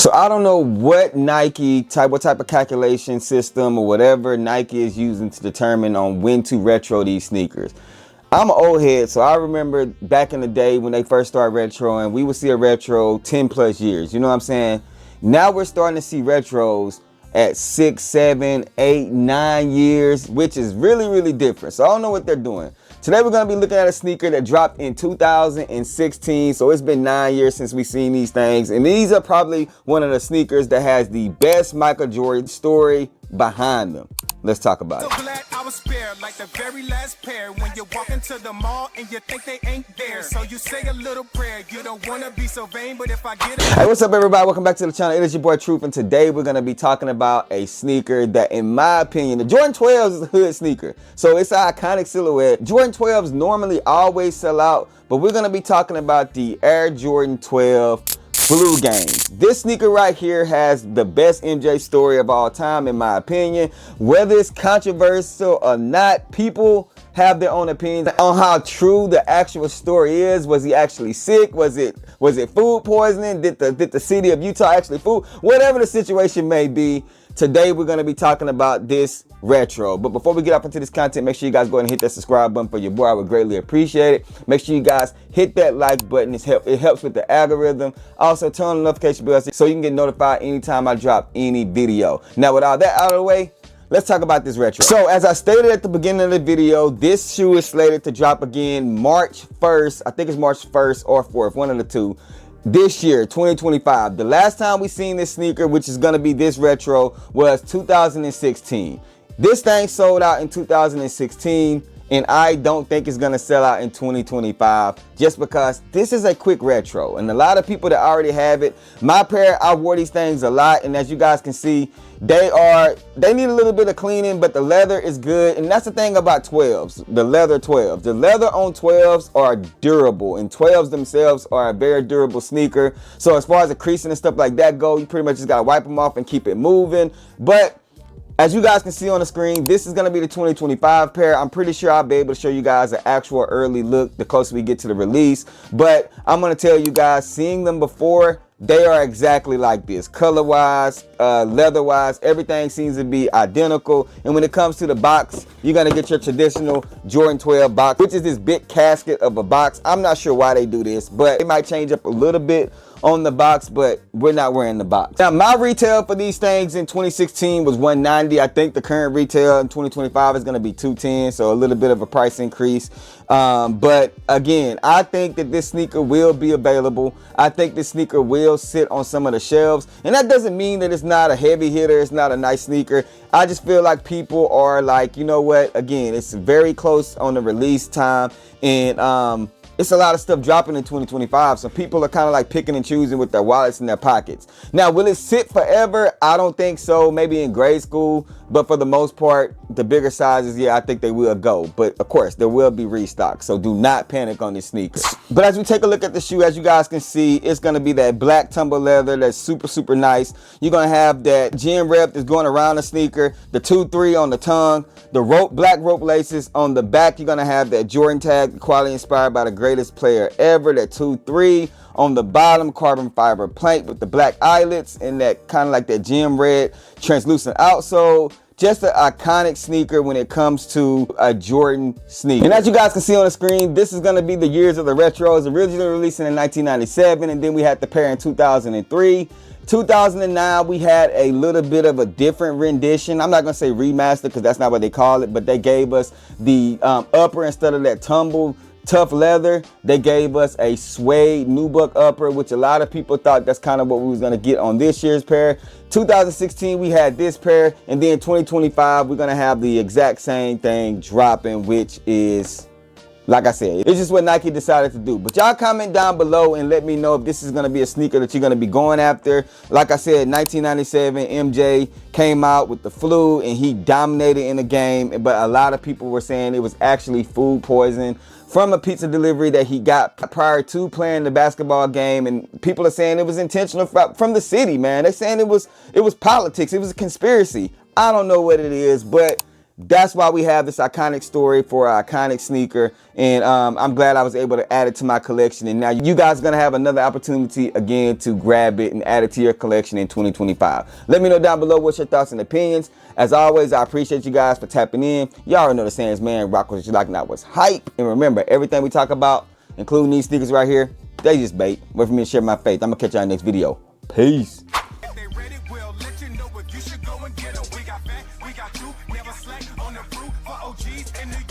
So I don't know what what type of calculation system or whatever Nike is using to determine on when to retro these sneakers. I'm an old head, so I remember back in the day when they first started retroing, we would see a retro 10 plus years. You know what I'm saying? Now we're starting to see retros at 6, 7, 8, 9 years, which is really, really different. So I don't know what they're doing. Today we're going to be looking at a sneaker that dropped in 2016. So it's been 9 years since we've seen these things. And these are probably one of the sneakers that has the best Michael Jordan story behind them. Let's talk about it. So glad I was spared like the very last pair when you walk into the mall and you think they ain't there. So you say a little prayer. You don't want to be so vain, but if I get it. Hey, what's up, everybody? Welcome back to the channel. It is your boy Truth, and today we're going to be talking about a sneaker that, in my opinion, the Jordan 12s is a hood sneaker. So it's an iconic silhouette. Jordan 12s normally always sell out, but we're going to be talking about the Air Jordan 12 Blue Games. This sneaker right here has the best MJ story of all time, in my opinion. Whether it's controversial or not, people have their own opinions on how true the actual story is. Was he actually sick? Was it food poisoning? Did the city of Utah actually food? Whatever the situation may be, today we're going to be talking about this retro. But before we get up into this content, make sure you guys go ahead and hit that subscribe button for your boy. I would greatly appreciate it. Make sure you guys hit that like button. It helps with the algorithm. Also, turn on the notification bell so you can get notified anytime I drop any video. Now, with all that out of the way, let's talk about this retro. So as I stated at the beginning of the video, this shoe is slated to drop again March 1st. I think it's March 1st or 4th, one of the two. This year, 2025. The last time we seen this sneaker, which is gonna be this retro, was 2016. This thing sold out in 2016, and I don't think it's gonna sell out in 2025 just because this is a quick retro. And a lot of people that already have it, my pair, I wore these things a lot, and as you guys can see, they need a little bit of cleaning, but the leather is good. And that's the thing about 12s, the leather 12s. The leather on 12s are durable, and 12s themselves are a very durable sneaker. So as far as the creasing and stuff like that go, you pretty much just gotta wipe them off and keep it moving. But as you guys can see on the screen, this is going to be the 2025 pair. I'm pretty sure I'll be able to show you guys an actual early look the closer we get to the release. But I'm going to tell you guys, seeing them before, they are exactly like this. Color-wise, leather-wise, everything seems to be identical. And when it comes to the box, you're going to get your traditional Jordan 12 box, which is this big casket of a box. I'm not sure why they do this, but it might change up a little bit on the box, but we're not wearing the box. Now, my retail for these things in 2016 was $190. I think the current retail in 2025 is going to be $210, so a little bit of a price increase. But again, I think that this sneaker will be available. I think this sneaker will sit on some of the shelves, and that doesn't mean that it's not a heavy hitter, it's not a nice sneaker. I just feel like people are like, you know what, again, it's very close on the release time, and it's a lot of stuff dropping in 2025, so people are kind of like picking and choosing with their wallets in their pockets. Now, will it sit forever? I don't think so. Maybe in grade school, but for the most part, the bigger sizes, yeah, I think they will go. But of course, there will be restock, so do not panic on this sneaker. But as we take a look at the shoe, as you guys can see, it's going to be that black tumble leather that's super, super nice. You're going to have that gem rep that's going around the sneaker, the 2-3 on the tongue, the black rope laces on the back. You're going to have that Jordan tag, quality inspired by the greatest player ever, that 2-3 on the bottom, carbon fiber plank with the black eyelets and that kind of like that gem red translucent outsole. Just an iconic sneaker when it comes to a Jordan sneaker. And as you guys can see on the screen, this is going to be the years of the retros. Originally releasing in 1997, and then we had the pair in 2003. 2009, we had a little bit of a different rendition. I'm not going to say remaster because that's not what they call it, but they gave us the upper instead of that tumble tough leather. They gave us a suede nubuck upper, which a lot of people thought that's kind of what we was going to get on this year's pair. 2016, we had this pair, and then 2025, we're going to have the exact same thing dropping, which is, like I said, it's just what Nike decided to do. But y'all comment down below and let me know if this is going to be a sneaker that you're going to be going after. Like I said, 1997, MJ came out with the flu and he dominated in the game. But a lot of people were saying it was actually food poison from a pizza delivery that he got prior to playing the basketball game. And people are saying it was intentional from the city, man. They're saying it was politics. It was a conspiracy. I don't know what it is, but that's why we have this iconic story for our iconic sneaker. And I'm glad I was able to add it to my collection. And now you guys are going to have another opportunity again to grab it and add it to your collection in 2025. Let me know down below what's your thoughts and opinions. As always, I appreciate you guys for tapping in. Y'all already know the saying is, man, rock what you like, not what's hype. And remember, everything we talk about, including these sneakers right here, they just bait. Wait for me to share my faith. I'm going to catch y'all in the next video. Peace. If they ready, we'll let you know if you should go and get 'em. We got fat, we got you, never slack on the fruit for OGs in New York.